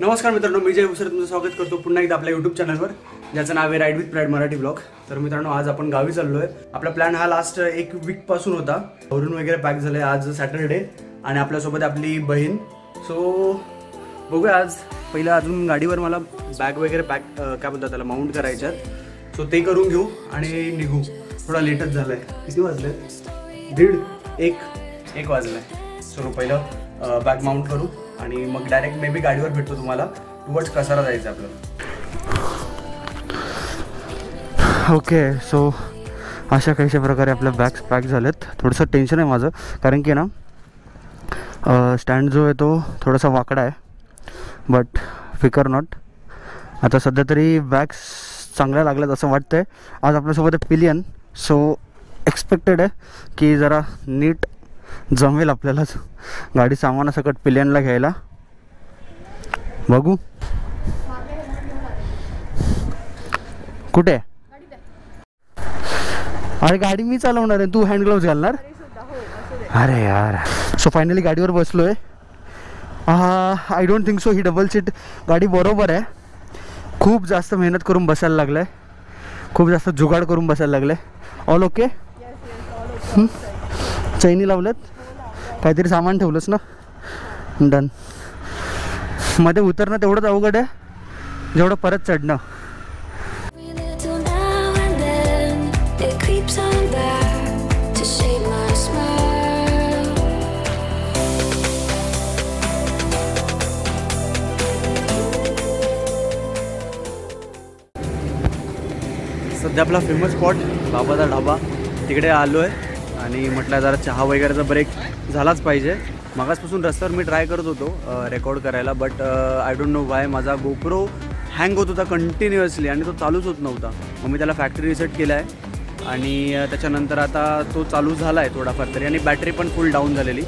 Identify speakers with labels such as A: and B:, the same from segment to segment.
A: नमस्कार मित्रांनो, मी जय भूसर तुमचं स्वागत करतो पुन्हा एकदा आपल्या यूट्यूब चॅनलवर, ज्याचं नाव आहे ride with pride Marathi blog. तर मित्रांनो, आज आपण गावी चाललोय. आपला प्लॅन हा लास्ट एक वीक पासून होता. घरून वगैरे पॅक झाले. आज सॅटरडे आणि आपल्यासोबत आपली बहीण. सो बघूया आज. पहिलं अजून गाडीवर मला बॅग वगैरे पॅक काय बोलतात त्याला माउंट करायच्यात. सो ते करून घेऊ आणि निघू. थोडा लेटच झालाय. किती वाजले? 1:30 वाजलाय. सो पहिलं बॅग माउंट करू आणि मग डायरेक्ट मे बी गाडीवर भेटतो तुम्हाला. टुवर्ड्स कसारा जायचं आपल्याला. ओके, सो अशा काहीशा प्रकारे आपल्या बॅग्स पॅक झालेत. थोडंसं टेन्शन आहे माझं, कारण की ना स्टँड जो आहे तो थोडासा वाकडा आहे. बट फिकर नॉट. आता सध्या तरी बॅग्स चांगल्या लागल्यात असं वाटतं आहे. आज आपल्यासोबत आहे पिलियन. सो एक्सपेक्टेड आहे की जरा नीट जमेल आपल्यालाच गाडी सामानासकट पिलियनला घ्यायला. बघू कुठे. अरे गाडी मी चालवणार आहे, तू हँड ग्लोव्ज घालणार. अरे यार. सो फायनली गाडीवर बसलो आहे. I don't think so he double seat गाडी बरोबर आहे. खूप जास्त मेहनत करून बसायला लागलं आहे. खूप जास्त जुगाड करून बसायला लागलं आहे. All okay. चैनी लावल्यात. काहीतरी सामान ठेवलंच ना. डन. मध्ये उतरणं तेवढंच अवघड आहे जेवढं परत चढणं. सध्या आपला फेमस स्पॉट बाबाचा ढाबा तिकडे आलो आहे आणि म्हटलं जरा चहा वगैरेचा ब्रेक झालाच पाहिजे. मागासपासून रस्त्यावर मी ट्राय करत होतो रेकॉर्ड करायला, but I don't know Y माझा गोप्रो हँग होत होता कंटिन्युअसली आणि तो चालूच होत नव्हता. मग मी त्याला फॅक्टरी रिसेट केला आहे आणि त्याच्यानंतर आता तो चालू झाला आहे थोडाफार तरी, आणि बॅटरी पण फुल डाऊन झालेली.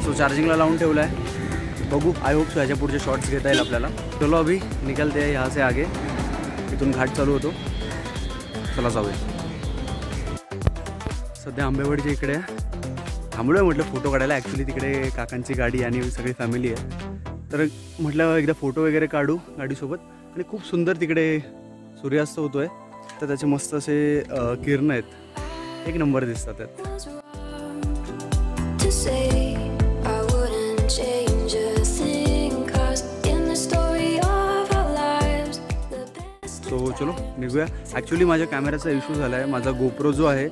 A: सो चार्जिंगला लावून ठेवला आहे. बघू, आय होप सो ह्याच्या पुढचे शॉर्ट्स घेता येईल आपल्याला. चलो अभी निकलते हैं यहाँ से आगे. इथून घाट चालू होतो. चला जाऊया. सध्या आंबेवाडीच्या इकडे थांबलो आहे. म्हटलं फोटो काढायला. ॲक्च्युली तिकडे काकांची गाडी आणि सगळी फॅमिली आहे, तर म्हटलं एकदा फोटो वगैरे काढू गाडीसोबत. आणि खूप सुंदर तिकडे सूर्यास्त होतो आहे, तर त्याचे मस्त असे किरण आहेत. एक नंबर दिसतात त्यात. सो चलो निघूया. ॲक्च्युली माझ्या कॅमेऱ्याचा इश्यू झाला आहे. माझा गोप्रो जो आहे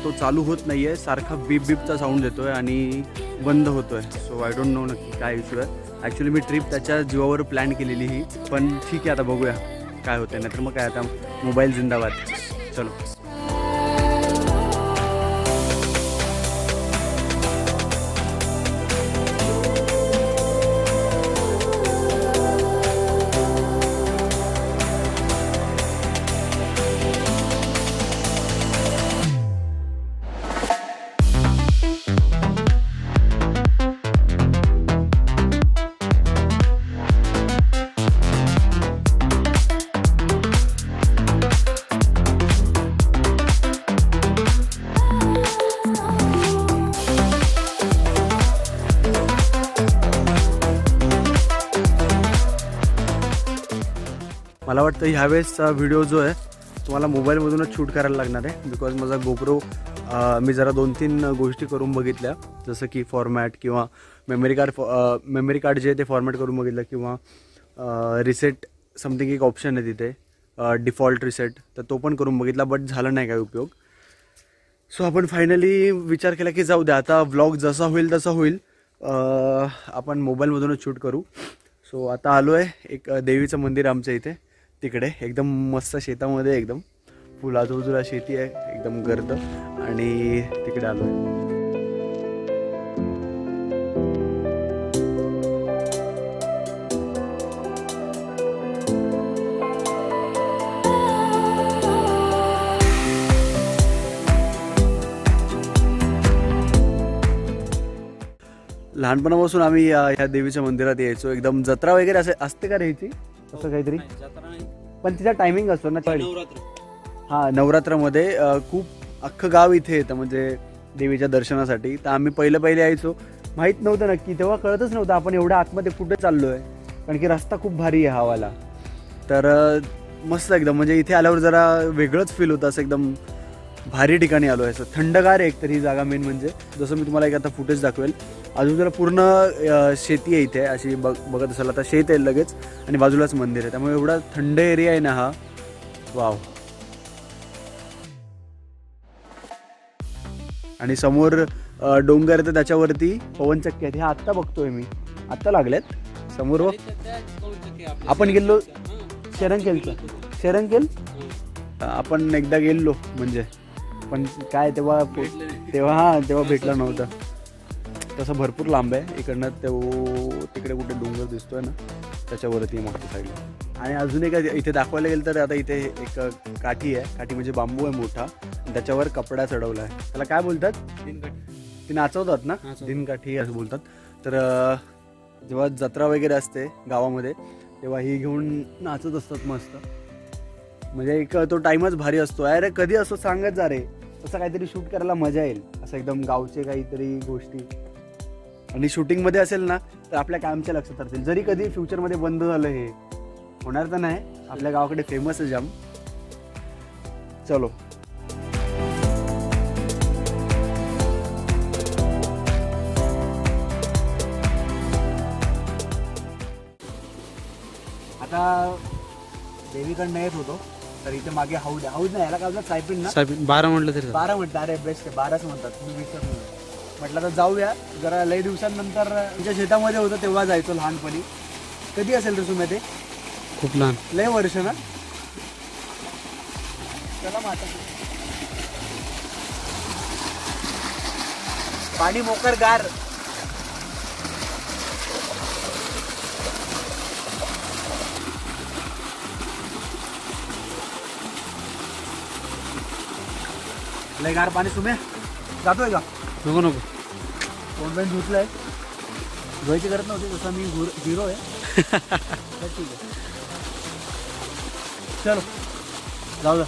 A: तो चालू होत नाही आहे. सारखा बीप बीपचा साऊंड येतो आहे आणि बंद होतो आहे. सो आय डोंट नो नक्की काय इश्यू आहे. ॲक्च्युली मी ट्रिप त्याच्या जीवावर प्लॅन केलेली ही, पण ठीक आहे आता बघूया काय होतं. नाहीतर मग काय, आता मोबाईल जिंदाबाद. चलो. मला वाटतं ह्यावेळेसचा व्हिडिओ जो आहे तुम्हाला मोबाईलमधूनच शूट करायला लागणार आहे, बिकॉज माझा गोप्रो मी जरा 2-3 गोष्टी करून बघितल्या, जसं की फॉर्मॅट किंवा मेमरी कार्ड जे आहे ते फॉर्मॅट करून बघितलं, किंवा रिसेट समथिंग एक ऑप्शन आहे तिथे डिफॉल्ट रिसेट, तर तो पण करून बघितला, बट झाला नाही काय उपयोग. सो आपण फायनली विचार केला की जाऊ द्या, आता व्लॉग जसा होईल तसा होईल, आपण मोबाईलमधूनच शूट करू. सो आता आलो आहे एक देवीचं मंदिर आमच्या इथे, तिकडे एकदम मस्त शेतामध्ये, एकदम फुल आजूबाजूला शेती आहे, एकदम गर्द, आणि तिकडे आलो आहे. लहानपणापासून आम्ही ह्या देवीच्या मंदिरात यायचो. एकदम जत्रा वगैरे असते का राहायची असं काहीतरी, पण तिचा टायमिंग असतो ना. हां, नवरात्रामध्ये खूप अख्खं गाव इथे येतं म्हणजे देवीच्या दर्शनासाठी. तर आम्ही पहिले यायचो, माहीत नव्हतं नक्की, तेव्हा कळतच नव्हतं आपण एवढ्या आतमध्ये कुठे चाललो आहे. कारण की रस्ता खूप भारी आहे हवाला. तर मस्त एकदम, म्हणजे इथे आल्यावर जरा वेगळंच फील होतं, असं एकदम भारी ठिकाणी आलो आहे. असं थंडगार आहे एकतर ही जागा मेन म्हणजे. जसं मी तुम्हाला एक आता फुटेज दाखवेल. आजूबाजूला पूर्ण शेती आहे इथे, अशी बघत असाल आता शेत आहे लगेच आणि बाजूलाच मंदिर आहे, त्यामुळे एवढा थंड एरिया आहे ना हा. वाव. आणि समोर डोंगर तर त्याच्यावरती पवनचक्की आहेत. हे आत्ता बघतोय मी, आत्ता लागल्यात समोर. आपण गेलो शेरंकेल आपण एकदा गेलो म्हणजे, पण काय तेव्हा भेटलं नव्हतं. तसं भरपूर लांब आहे इकडनं. तिकडे कुठे डोंगर दिसतोय ना त्याच्यावरती मागच्या साईडला. आणि अजून एक इथे दाखवायला गेलं तर आता इथे एक काठी आहे. काठी म्हणजे बांबू आहे मोठा, त्याच्यावर कपडा चढवला आहे. त्याला काय बोलतात? ती नाचवतात ना, दिनकाठी असं बोलतात. तर जेव्हा जत्रा वगैरे असते गावामध्ये तेव्हा ही घेऊन नाचत असतात मस्त. म्हणजे एक तो टाइमच भारी असतो. अरे कधी असं सांगत जा रे, तसं काहीतरी शूट करायला मजा येईल. असं एकदम गावचे काहीतरी गोष्टी. आणि शूटिंगमध्ये असेल ना तर आपल्या कायमच्या लक्षात राहतील. जरी कधी फ्युचरमध्ये बंद झालं, हे होणार तर नाही. आपल्या गावाकडे फेमस आहे जाम. चलो. आता देवीकडनं येत होतो तर इथे मागे हाऊद नाही, याला काय बोलतात? सायपिन ना,
B: 12 म्हटलं तरी
A: 12 म्हटलं. अरे बेस्ट आहे, 12च म्हणतात. मी विसरलो म्हटलं तर जाऊया जरा. लई दिवसांनंतर तुमच्या शेतामध्ये होतं तेव्हा जायचो लहानपणी. कधी असेल रे तुम्ही ते?
B: खूप लहान,
A: लय वर्ष ना. चला माता, पाणी मोकर गार. लय गार पाणी. तुम्ही जातोय का?
B: नको नको.
A: तोंड पण धुतलंय, धुवायची गरज नव्हती. जसं मी हिरो आहे. ठीक आहे, चलो जाऊ जा.